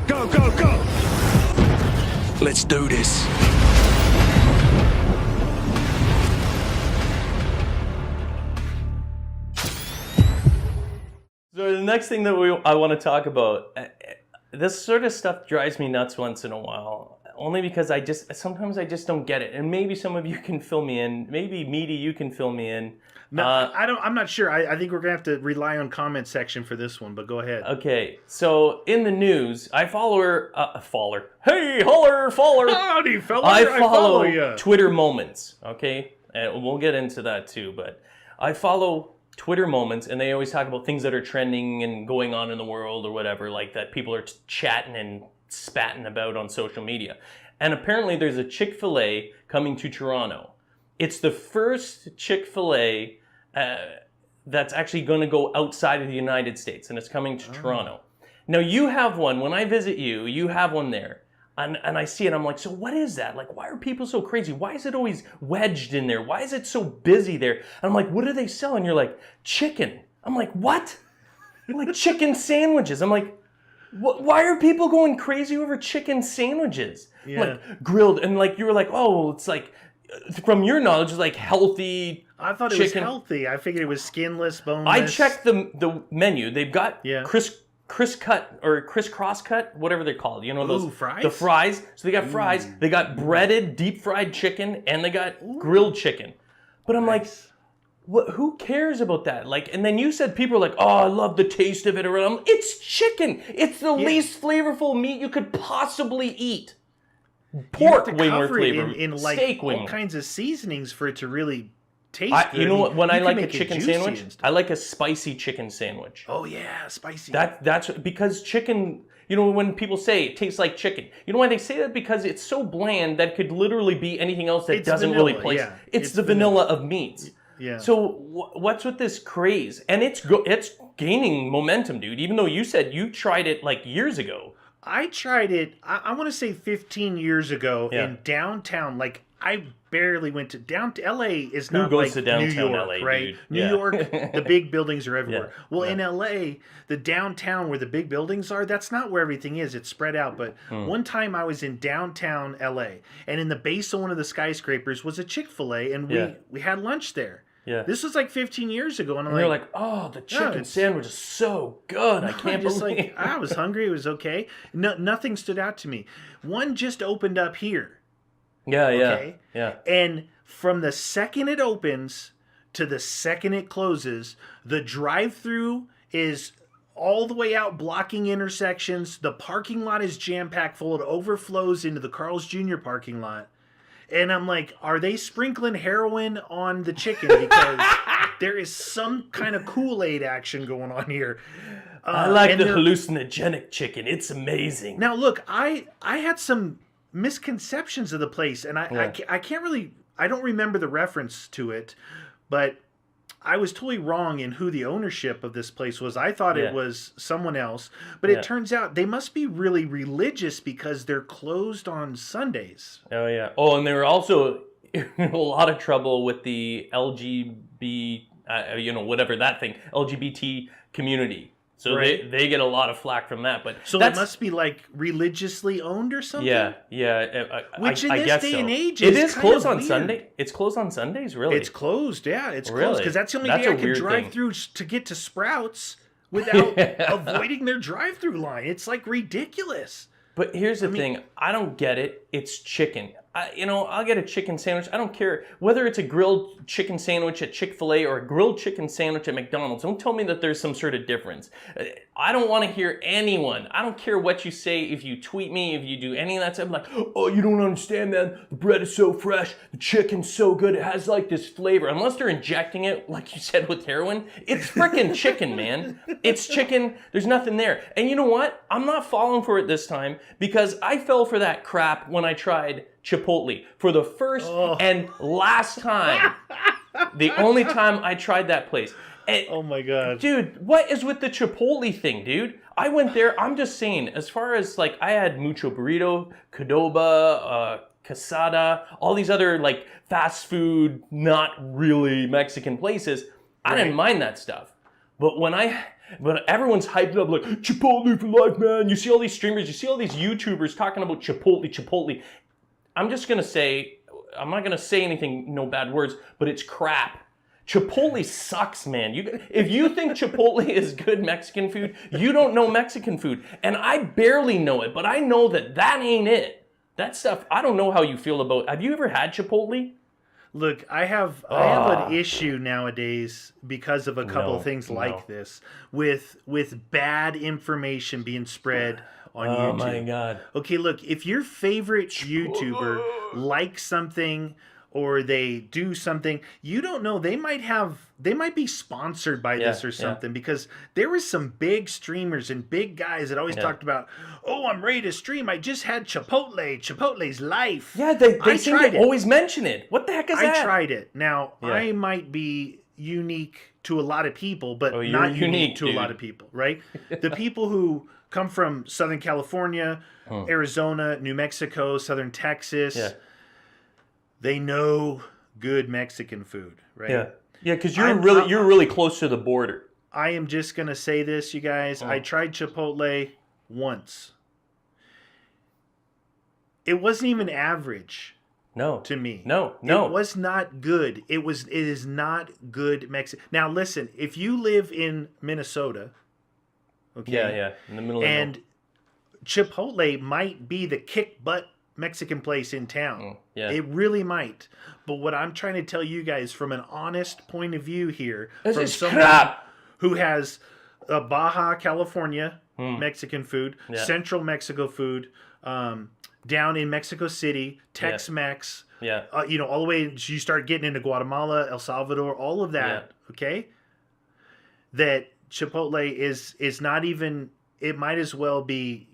Go, go, go! Let's do this. So the next thing that I want to talk about, this sort of stuff drives me nuts once in a while, only because sometimes I just don't get it. And maybe some of you can fill me in. Maybe Meaty, you can fill me in. No, I'm not sure. I think we're gonna have to rely on comment section for this one. But go ahead. Okay, so in the news, I follow her. Hey, holler, follower. Howdy, fella. I follow ya. Twitter moments. Okay, and we'll get into that too. But I follow Twitter moments, and they always talk about things that are trending and going on in the world or whatever, like that people are chatting and spatting about on social media. And apparently, there's a Chick-Fil-A coming to Toronto. It's the first Chick-Fil-A that's actually going to go outside of the United States, and it's coming to Toronto. Now, you have one. When I visit you, you have one there. And I see it, I'm like, so what is that? Like, why are people so crazy? Why is it always wedged in there? Why is it so busy there? And I'm like, what do they sell? And you're like, chicken. I'm like, what? Like chicken sandwiches. I'm like, why are people going crazy over chicken sandwiches? Yeah. Like grilled, and like you were like, oh, it's like, from your knowledge, it's like healthy. I thought it was healthy. I figured it was skinless, boneless. I checked the menu. They've got crisscross cut, whatever they're called. You know those fries? The fries. So they got fries. They got breaded, deep fried chicken, and they got grilled chicken. But I'm like, what? Who cares about that? Like, and then you said people are like, oh, I love the taste of it. Or it's chicken. It's the least flavorful meat you could possibly eat. Pork way more flavor. In like steak all kinds of seasonings for it to really taste good. You know what? When I like a make it chicken juicy sandwich, and stuff. I like a spicy chicken sandwich. Oh yeah, spicy. That's because chicken. You know, when people say it tastes like chicken, you know why they say that? Because it's so bland that could literally be anything else that doesn't vanilla, really place. yeah. It's the vanilla of meats. Yeah. So what's with this craze? And it's gaining momentum, dude. Even though you said you tried it like years ago. I tried it, I want to say 15 years ago in downtown. Like, I barely went to LA is not goes like to downtown New York, LA, right? dude? New Yeah. York, the big buildings are everywhere. Yeah. Well, in LA, the downtown where the big buildings are, that's not where everything is. It's spread out. But one time I was in downtown LA, and in the base of one of the skyscrapers was a Chick-fil-A, and we had lunch there. Yeah. This was like 15 years ago, and I'm you're like, oh, the chicken sandwich is so good. I can't believe it. I was hungry. It was okay. Nothing stood out to me. One just opened up here. Yeah. And from the second it opens to the second it closes, the drive-through is all the way out blocking intersections. The parking lot is jam-packed full. It overflows into the Carl's Jr. parking lot. And I'm like, are they sprinkling heroin on the chicken? Because there is some kind of Kool-Aid action going on here. I like the hallucinogenic chicken. It's amazing. Now, look, I had some misconceptions of the place, and I can't really, I don't remember the reference to it, but I was totally wrong in who the ownership of this place was. I thought it was someone else, but it turns out they must be really religious because they're closed on Sundays. Oh, yeah. Oh, and they were also in a lot of trouble with the LGBT, whatever that thing, LGBT community. So they get a lot of flack from that. But so it must be like religiously owned or something? Yeah. Which in I this guess day so. and age it is is closed on weird. Sunday. It's closed on Sundays, really. It's closed, yeah. It's Really? closed because that's the only day I can drive through to get to Sprouts without avoiding their drive-through line. It's like ridiculous. But here's the thing. I don't get it. It's chicken. I'll get a chicken sandwich. I don't care whether it's a grilled chicken sandwich at Chick-fil-A or a grilled chicken sandwich at McDonald's. Don't tell me that there's some sort of difference. I don't want to hear anyone. I don't care what you say. If you tweet me, if you do any of that stuff, I'm like, oh, you don't understand, man. The bread is so fresh. The chicken's so good. It has like this flavor. Unless they're injecting it, like you said, with heroin, it's freaking chicken, man. It's chicken. There's nothing there. And you know what? I'm not falling for it this time because I fell for that crap when I tried Chipotle for the first and last time. The only time I tried that place. And, oh my God. Dude, what is with the Chipotle thing, dude? I went there, I'm just saying, as far as like, I had Mucho Burrito, Qdoba, Casada, all these other like fast food, not really Mexican places. I didn't mind that stuff. But when I But everyone's hyped up like, Chipotle for life, man. You see all these streamers, you see all these YouTubers talking about Chipotle. I'm just going to say, I'm not going to say anything, no bad words, but it's crap. Chipotle sucks, man. If you think Chipotle is good Mexican food, you don't know Mexican food. And I barely know it, but I know that ain't it. That stuff, I don't know how you feel about. Have you ever had Chipotle? Look, I have an issue nowadays because of a couple of things like this with bad information being spread on YouTube. Oh my God. Okay, look, if your favorite YouTuber likes something or they do something, you don't know, they might be sponsored by this or something, because there was some big streamers and big guys that always talked about, oh, I'm ready to stream. I just had Chipotle's life. Yeah, they seem to always mention it. What the heck is that? I tried it. Now, I might be unique to a lot of people, but not unique to a lot of people, right? The people who come from Southern California, Arizona, New Mexico, Southern Texas, they know good Mexican food, right? Yeah, because you're really close to the border. I am just gonna say this, you guys. I tried Chipotle once. It wasn't even average. No. To me. No. It was not good. It is not good Mexican. Now listen, if you live in Minnesota, okay. Yeah, in the middle of and Chipotle might be the kick butt Mexican place in town. It really might. But what I'm trying to tell you guys from an honest point of view here, from someone who has a Baja California Mexican food, Central Mexico food, down in Mexico City, Tex-Mex, all the way you start getting into Guatemala, El Salvador, all of that, okay? That Chipotle is not even, it might as well be,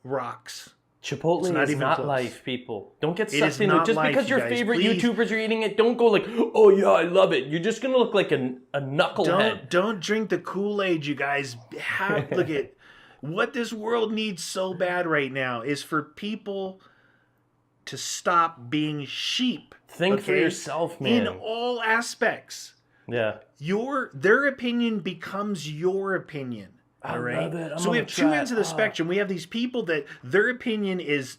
rocks. Chipotle is not life, people. Don't get sucked into it. Just because your favorite YouTubers are eating it, don't go like, oh yeah, I love it. You're just going to look like a knucklehead. Don't drink the Kool-Aid, you guys. Look at what this world needs so bad right now is for people to stop being sheep. Think for yourself, man. In all aspects. Yeah. Their opinion becomes your opinion. All right. So we have two ends of the spectrum. We have these people that their opinion is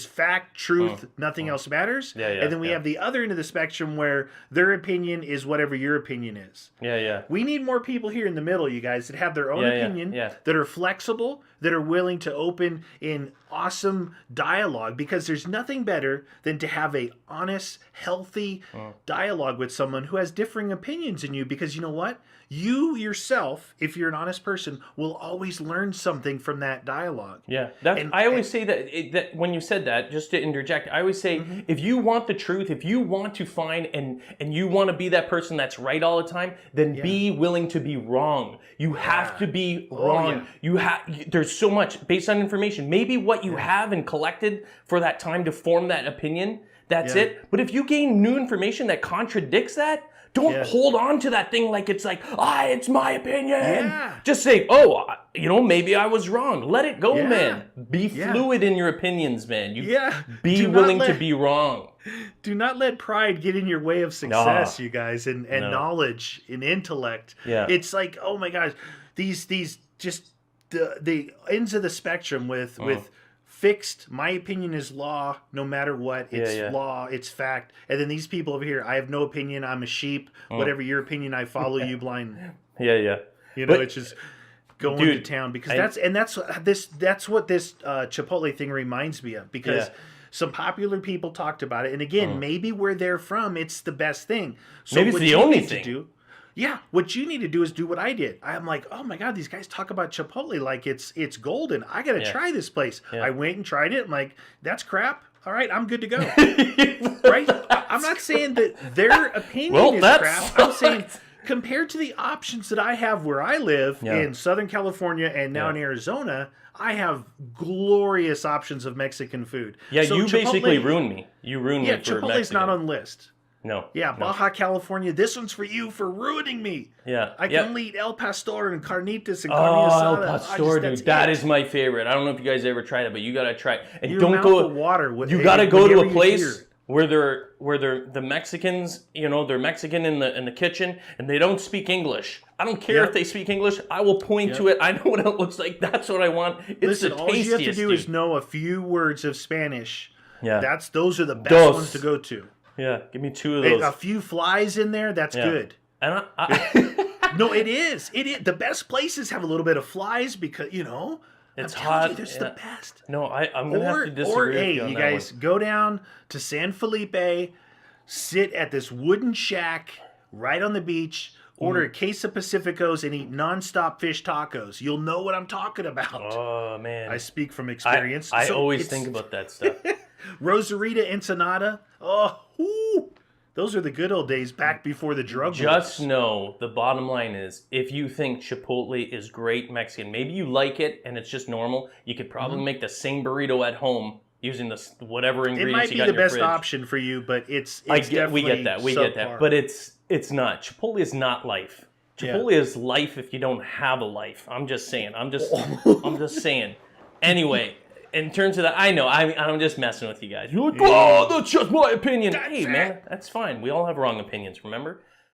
fact, truth, nothing else matters. And then we have the other end of the spectrum where their opinion is whatever your opinion is. We need more people here in the middle, you guys, that have their own opinion, that are flexible, that are willing to open in awesome dialogue, because there's nothing better than to have a honest, healthy dialogue with someone who has differing opinions than you, because you know what? You yourself, if you're an honest person, will always learn something from that dialogue. I always say that when you said that, just to interject, I always say, if you want the truth, if you want to find and you want to be that person that's right all the time, then be willing to be wrong. You have to be wrong. There's so much based on information. Maybe what you have and collected for that time to form that opinion, that's it. But if you gain new information that contradicts that, don't hold on to that thing like it's like, it's my opinion. Just say, maybe I was wrong. Let it go, man. Be fluid in your opinions, man. Be willing to be wrong. Do not let pride get in your way of success, you guys, and knowledge and intellect. It's like, oh my gosh, these just the ends of the spectrum with fixed, my opinion is law, no matter what. It's law, it's fact. And then these people over here, I have no opinion, I'm a sheep. Whatever your opinion, I follow you blind. It's just going to town, because that's what this Chipotle thing reminds me of, because some popular people talked about it. And again, maybe where they're from, it's the best thing. So maybe it's the only thing. What you need to do is do what I did. I'm like, oh my God, these guys talk about Chipotle like it's golden. I got to try this place. I went and tried it. I'm like, that's crap. All right, I'm good to go. Right? I'm not saying that their opinion is crap. I'm saying compared to the options that I have where I live in Southern California and now in Arizona, I have glorious options of Mexican food. So you Chipotle, basically ruined me. You ruined me for Mexican. Chipotle's not on the list. No. Baja California, this one's for you for ruining me. I can only eat El Pastor and carnitas and carne asada. El Pastor, dude, that is my favorite. I don't know if you guys ever tried it, but you gotta try it. And Your don't mouth go will water. You gotta go to a place where they're the Mexicans, they're Mexican in the kitchen and they don't speak English. I don't care if they speak English. I will point to it. I know what it looks like. That's what I want. It's Listen, the all tastiest. you have to do is know a few words of Spanish. Yeah. Those are the best ones to go to. Yeah, give me 2 of those. A few flies in there, that's good. And No, it is. It is. The best places have a little bit of flies because, it's I'm hot. It's the best. No, I'm going to have to disagree with you on you that guys one. go down to San Felipe, sit at this wooden shack right on the beach, order a case of Pacificos, and eat nonstop fish tacos. You'll know what I'm talking about. Oh, man. I speak from experience. I always think about that stuff. Rosarita Ensenada. Oh, whoo. Those are the good old days back before the drug Just wars. know the bottom line is if you think Chipotle is great Mexican, maybe you like it and it's just normal, you could probably make the same burrito at home using the whatever It ingredients might you be got the in your best fridge. option for you, but it's We definitely get that, subpar. but it's not. Chipotle is not life. Chipotle is life if you don't have a life. I'm just saying. I'm just saying. Anyway, in terms of that, I know I'm just messing with you guys. You're like, oh, that's just my opinion. Hey, man, that's fine. We all have wrong opinions. Remember?